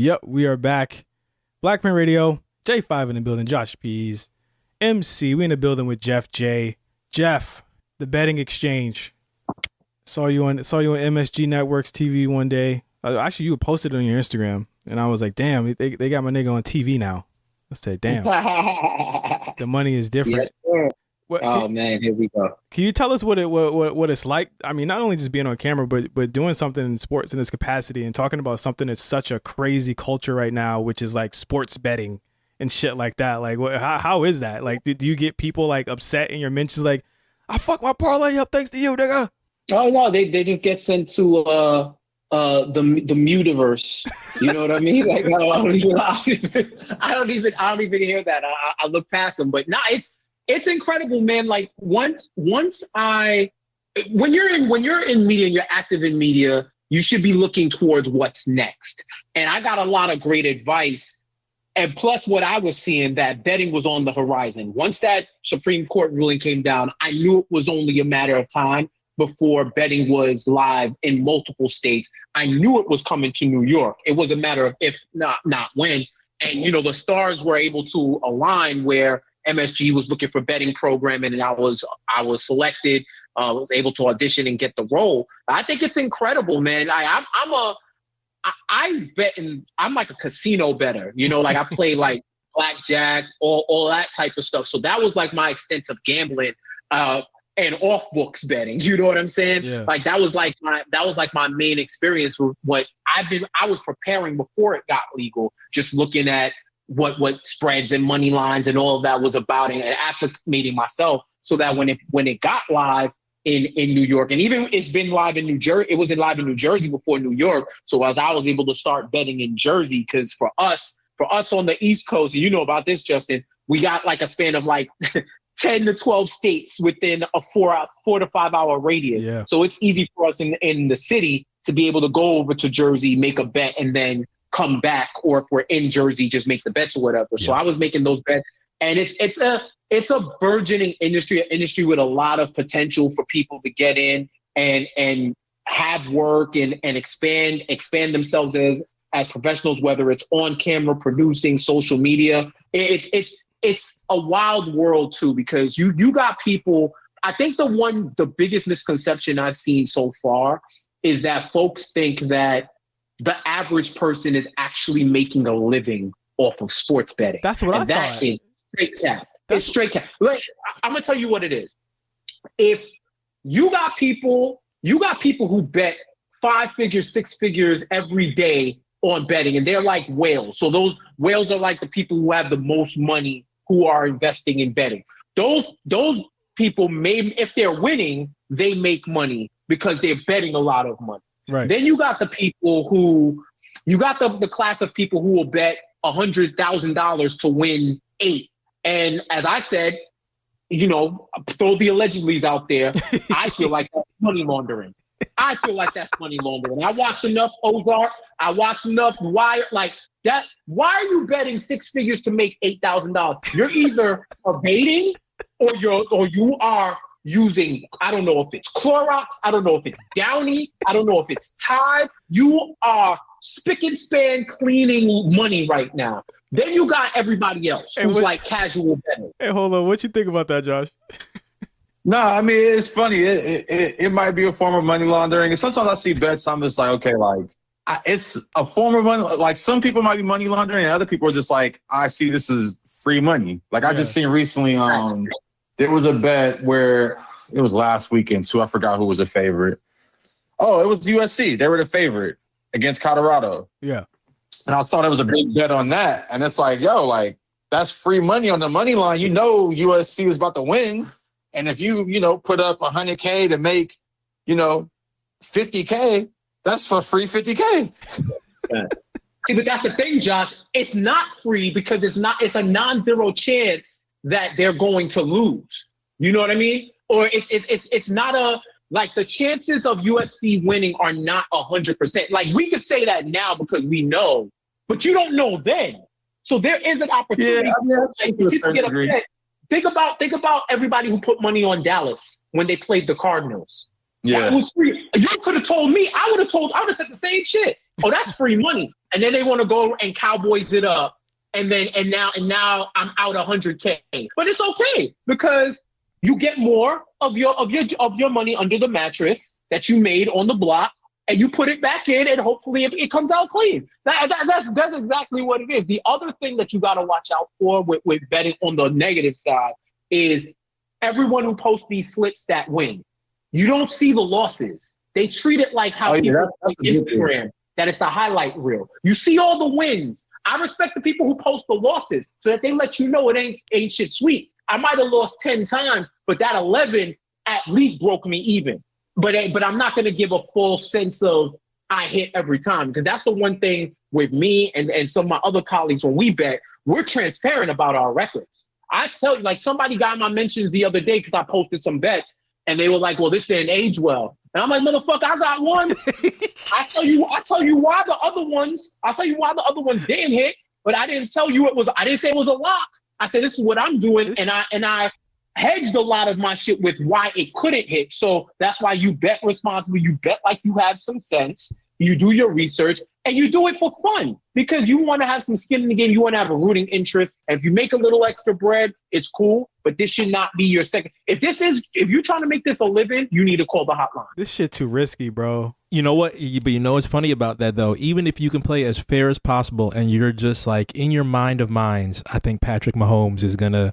Yep, we are back. BlkPrint Radio, J5 in the building, Josh Pease, MC. We in the building with Jeff J. Jeff, the betting exchange. Saw you on MSG Networks TV one day. Actually, you posted it on your Instagram, and I was like, damn, they got my nigga on TV now. I said, damn, the money is different. Yes, sir. Man, here we go. Can you tell us what it's like? I mean, not only just being on camera, but doing something in sports in this capacity and talking about something that's such a crazy culture right now, which is like sports betting and shit like that. Like, how is that? Like, do you get people like upset in your mentions like, I fucked my parlay up thanks to you, nigga? Oh no, they just get sent to the mutiverse. You know what I mean? Like, I don't even hear that. I look past them, but it's incredible, man. Like when you're in media and you're active in media, you should be looking towards what's next. And I got a lot of great advice. And plus what I was seeing, that betting was on the horizon. Once that Supreme Court ruling came down, I knew it was only a matter of time before betting was live in multiple states. I knew it was coming to New York. It was a matter of if not when. And, the stars were able to align where MSG was looking for betting programming, and I was selected, was able to audition and get the role. I think it's incredible, man. I bet, and I'm like a casino bettor, like I play like blackjack, all that type of stuff. So that was like my extent of gambling and off books betting. You know what I'm saying? Yeah. Like that was like my main experience with what I was preparing before it got legal, just looking at what spreads and money lines and all of that was about, and acclimating myself so that when it got live in New York, and even it's been live in New Jersey, it was live in New Jersey before New York. So as I was able to start betting in Jersey, because for us on the East Coast, and you know about this, Justin, we got like a span of like 10 to 12 states within a 4 to 5 hour radius. Yeah. So it's easy for us in the city to be able to go over to Jersey, make a bet, and then come back, or if we're in Jersey, just make the bets or whatever. Yeah. So I was making those bets, and it's a burgeoning industry, an industry with a lot of potential for people to get in and have work and expand themselves as professionals, whether it's on camera, producing, social media. It's a wild world too, because you got people. I think the biggest misconception I've seen so far is that folks think that the average person is actually making a living off of sports betting. That's what I thought. That is straight cap. It's straight cap. Like, I'm gonna tell you what it is. If you got people who bet 5 figures, 6 figures every day on betting, and they're like whales. So those whales are like the people who have the most money who are investing in betting. Those people if they're winning, they make money because they're betting a lot of money. Right. Then you got the people the class of people who will bet $100,000 to win 8. And as I said, throw the allegedlys out there. I feel like that's money laundering. I watched enough Ozark. I watched enough Wire. Like that. Why are you betting 6 figures to make $8,000? You're either evading or you are using, I don't know if it's Clorox, I don't know if it's Downy, I don't know if it's Tide. You are spick and span cleaning money right now. Then you got everybody else who's like casual betting. Hey, hold on. What you think about that, Josh? No, I mean, it's funny. It might be a form of money laundering. And sometimes I see bets, I'm just like, okay, like, it's a form of money. Like, some people might be money laundering, and other people are just like, I see this as free money. Like, I just seen recently, there was a bet where it was last weekend, too. I forgot who was the favorite. Oh, it was USC. They were the favorite against Colorado. Yeah. And I saw there was a big bet on that. And it's like, yo, like, that's free money on the money line. USC is about to win. And if you put up $100K to make, $50K, that's for free $50K. See, but that's the thing, Josh. It's not free because it's a non-zero chance that they're going to lose. You know what I mean? Or it's not like the chances of USC winning are not 100%. Like, we could say that now because we know, but you don't know then. So there is an opportunity. Yeah, Think about everybody who put money on Dallas when they played the Cardinals. Yeah, that was free. You could have told me. I would have said the same shit. Oh, that's free money. And then they want to go and Cowboys it up. And now I'm out 100K. But it's okay because you get more of your money under the mattress that you made on the block, and you put it back in, and hopefully it comes out clean. That's exactly what it is. The other thing that you got to watch out for with betting on the negative side is everyone who posts these slips that win. You don't see the losses. They treat it like how people on Instagram, that it's a highlight reel. You see all the wins. I respect the people who post the losses so that they let you know it ain't shit sweet. I might have lost 10 times, but that 11 at least broke me even. But I'm not going to give a full sense of I hit every time, because that's the one thing with me and some of my other colleagues when we bet, we're transparent about our records. I tell you, like somebody got my mentions the other day because I posted some bets and they were like, well, this didn't age well. And I'm like, motherfucker, I got one. I tell you why the other ones didn't hit, but I didn't tell you I didn't say it was a lock. I said, this is what I'm doing. And I hedged a lot of my shit with why it couldn't hit. So that's why you bet responsibly. You bet like you have some sense. You do your research and you do it for fun because you want to have some skin in the game. You want to have a rooting interest. And if you make a little extra bread, it's cool, but this should not be your second. If you're trying to make this a living, you need to call the hotline. This shit too risky, bro. You know what? But you know what's funny about that though? Even if you can play as fair as possible and you're just like in your mind of minds, I think Patrick Mahomes is going to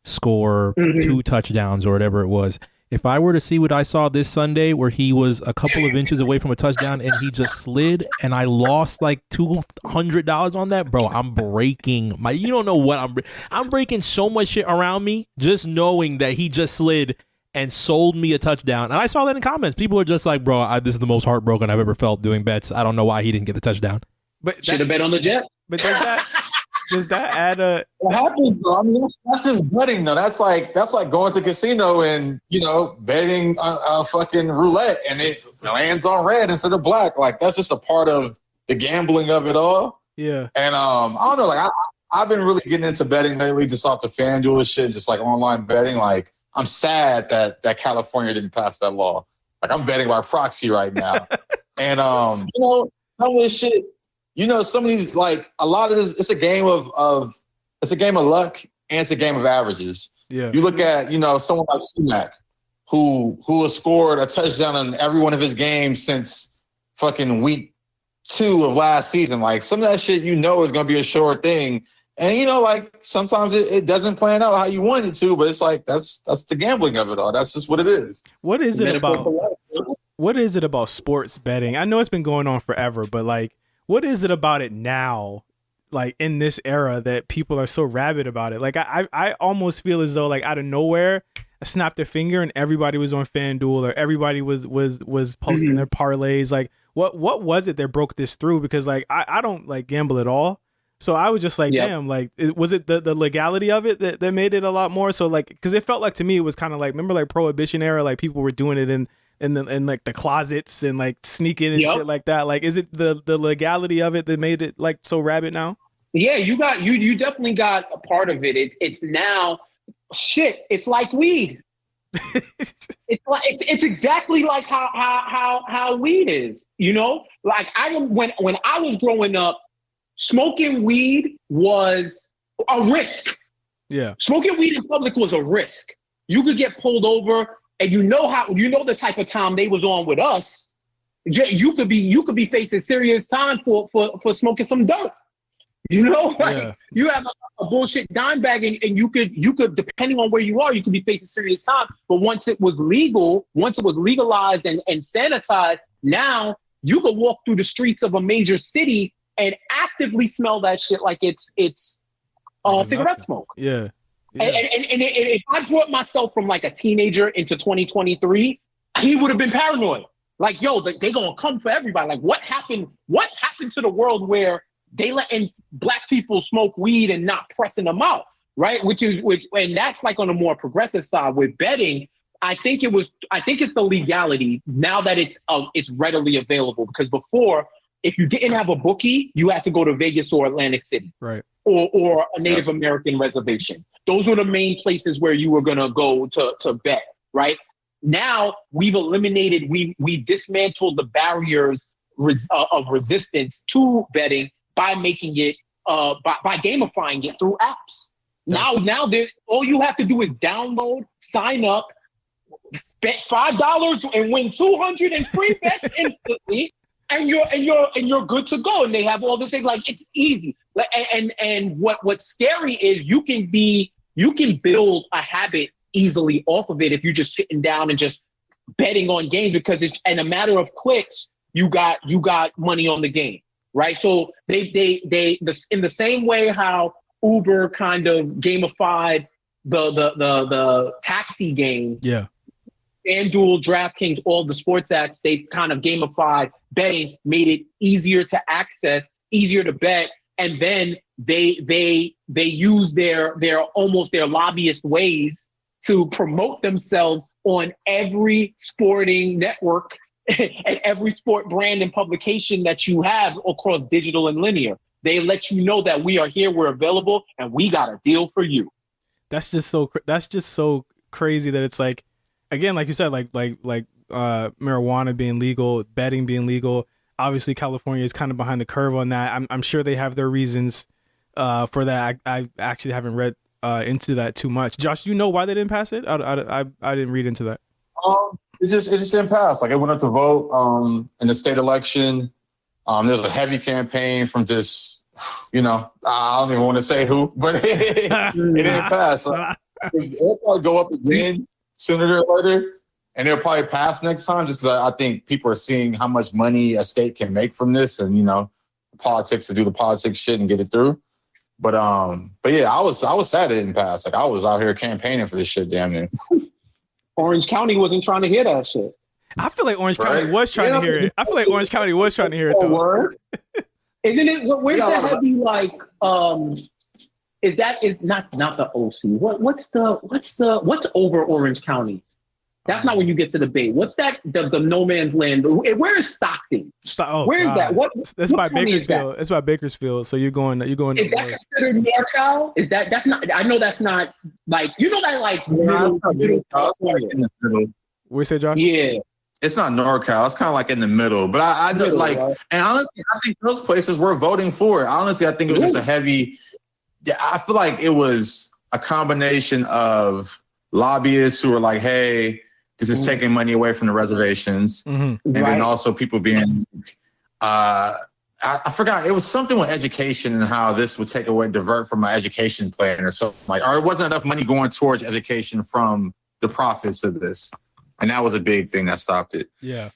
score 2 touchdowns or whatever it was. If I were to see what I saw this Sunday where he was a couple of inches away from a touchdown and he just slid and I lost like $200 on that, bro, I'm breaking you don't know what I'm breaking so much shit around me just knowing that he just slid and sold me a touchdown. And I saw that in comments. People are just like, bro, this is the most heartbroken I've ever felt doing bets. I don't know why he didn't get the touchdown. But should have bet on the Jets. But does that add a? What happens, bro? I mean, that's just betting, though. That's like going to casino and betting fucking roulette, and it lands on red instead of black. Like that's just a part of the gambling of it all. Yeah. And I don't know. Like I've been really getting into betting lately, just off the FanDuel and shit, just like online betting. Like I'm sad that California didn't pass that law. Like I'm betting by proxy right now, and some of this shit. Some of these, like a lot of this, it's a game of luck and it's a game of averages. Yeah. You look at, someone like Sumac, who has scored a touchdown in every one of his games since fucking week 2 of last season. Like some of that shit, is going to be a sure thing. And, like sometimes it doesn't plan out how you want it to, but it's like, that's the gambling of it all. That's just what it is. What is it about sports betting? I know it's been going on forever, but like, what is it about it now, like in this era, that people are so rabid about it? Like I almost feel as though like out of nowhere, I snapped their finger and everybody was on FanDuel or everybody was posting their parlays. Like what was it that broke this through? Because like I don't like gamble at all, so I was just like, damn, like was it the legality of it that made it a lot more? So like, because it felt like to me it was kind of like, remember like Prohibition era, like people were doing it in like the closets and like sneaking and shit like that. Like, is it the legality of it that made it like so rabid now? Yeah, you definitely got a part of it. It's now shit. It's like weed. it's exactly like how weed is. Like when I was growing up, smoking weed was a risk. Yeah, smoking weed in public was a risk. You could get pulled over. And the type of time they was on with us. You could be facing serious time for smoking some dope. You have a bullshit dime bag, and you could depending on where you are, you could be facing serious time. But once it was legalized and sanitized, now you could walk through the streets of a major city and actively smell that shit like it's cigarette smoke. Yeah. Yeah. And if I brought myself from like a teenager into 2023, he would have been paranoid. Like, yo, they gonna come for everybody. Like, what happened to the world where they letting black people smoke weed and not pressing them out, right? And that's like on a more progressive side with betting. I think it's the legality now that it's readily available, because before, if you didn't have a bookie, you had to go to Vegas or Atlantic City, right, or a Native American reservation. Those were the main places where you were going to go to bet, right? Now we've dismantled the barriers of resistance to betting by making it by gamifying it through apps. Now all you have to do is download, sign up, bet $5 and win 200 in free bets instantly, and you're good to go. And they have all this thing, like, it's easy. And what's scary is you can build a habit easily off of it if you're just sitting down and just betting on games, because it's in a matter of clicks, you got money on the game, right? So they in the same way how Uber kind of gamified the taxi game. Yeah. FanDuel, DraftKings, all the sports acts, they kind of gamified betting, made it easier to access, easier to bet, and then they use their almost their lobbyist ways to promote themselves on every sporting network and every sport brand and publication that you have across digital and linear. They let you know that we are here, we're available, and we got a deal for you. That's just so crazy that it's like, again, like you said, like marijuana being legal, betting being legal. Obviously, California is kind of behind the curve on that. I'm sure they have their reasons for that. I actually haven't read into that too much. Josh, do you know why they didn't pass it? I didn't read into that. It just didn't pass. Like, it went up to vote in the state election. There was a heavy campaign from just, I don't even want to say who, but it didn't pass. So it'll probably go up again sooner or later, and it'll probably pass next time, just because I think people are seeing how much money a state can make from this, and politics to do the politics shit and get it through. But yeah, I was sad it didn't pass. Like, I was out here campaigning for this shit, damn near. Orange County wasn't trying to hear that shit. I feel like Orange County was trying to hear it. I feel like Orange County was trying to hear it, though. Word? Isn't it? Where's that heavy, like, is not the OC? What's over Orange County? That's not when you get to the Bay. What's that? The no man's land. Where is Stockton? Where is that? That's by Bakersfield. It's by Bakersfield. So you're going. Is that considered NorCal? That's not. I know that's not, like, that, like, middle California. Where you say, Josh? Yeah. It's not NorCal. It's kind of like in the middle. But I know, like, and honestly, I think those places were voting for it. Honestly, I think it was just a heavy. Yeah, I feel like it was a combination of lobbyists who were like, "Hey, this is taking money away from the reservations," and then also people being, I forgot, it was something with education and how this would divert from my education plan or something, like, or it wasn't enough money going towards education from the profits of this, and that was a big thing that stopped it. Yeah.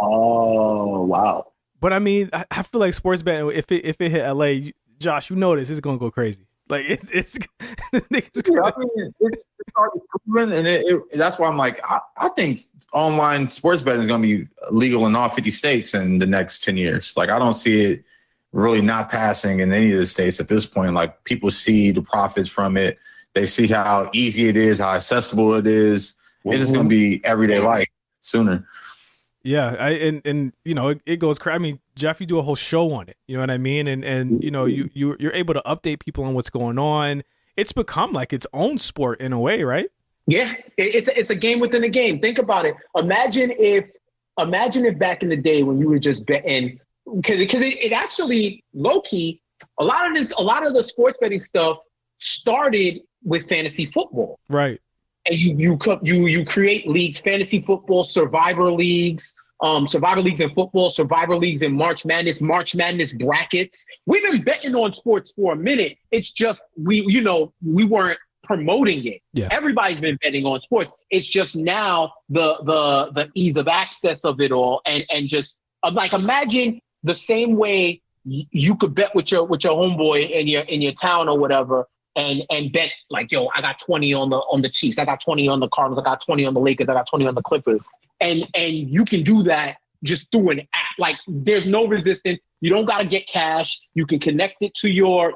Oh wow. But I mean, I feel like sports betting, if it hit LA, Josh, this, it's gonna go crazy. Like, it's I mean, it's hard to prove, and that's why I'm like, I think online sports betting is going to be legal in all 50 states in the next 10 years. Like, I don't see it really not passing in any of the states at this point. Like, people see the profits from it. They see how easy it is, how accessible it is. It's just going to be everyday life sooner. Yeah, it goes crazy. I mean, Jeff, you do a whole show on it. You know what I mean? And you're able to update people on what's going on. It's become like its own sport in a way, right? Yeah, it's a game within a game. Think about it. Imagine if back in the day when you were just betting, because it actually, low key, a lot of the sports betting stuff started with fantasy football, right? And you create leagues, fantasy football, survivor leagues in football, survivor leagues in March Madness brackets. We've been betting on sports for a minute. It's just we weren't promoting it. Yeah. Everybody's been betting on sports. It's just now the ease of access of it all, and just like, imagine the same way you could bet with your homeboy in your town or whatever. And bet, like, yo, I got 20 on the Chiefs, I got 20 on the Cardinals, I got 20 on the Lakers, I got 20 on the Clippers. And you can do that just through an app. Like, there's no resistance. You don't gotta get cash. You can connect it to your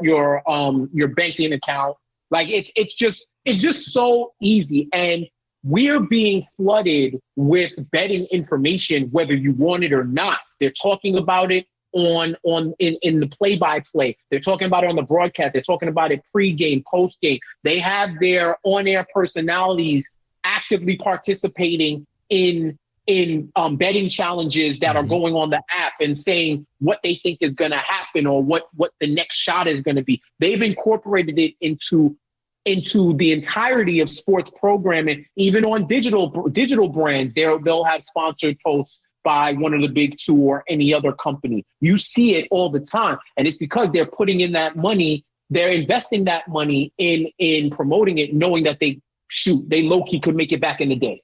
banking account. Like, it's just so easy. And we're being flooded with betting information, whether you want it or not. They're talking about it in the play-by-play. They're talking about it on the broadcast. They're talking about it pre-game, post-game. They have their on-air personalities actively participating in in betting challenges that are going on the app and saying what they think is going to happen or what the next shot is going to be. They've incorporated it into the entirety of sports programming, even on digital brands. They'll have sponsored posts by one of the big two or any other company. You see it all the time. And it's because they're putting in that money. They're investing that money in promoting it, knowing that they low-key could make it back in the day.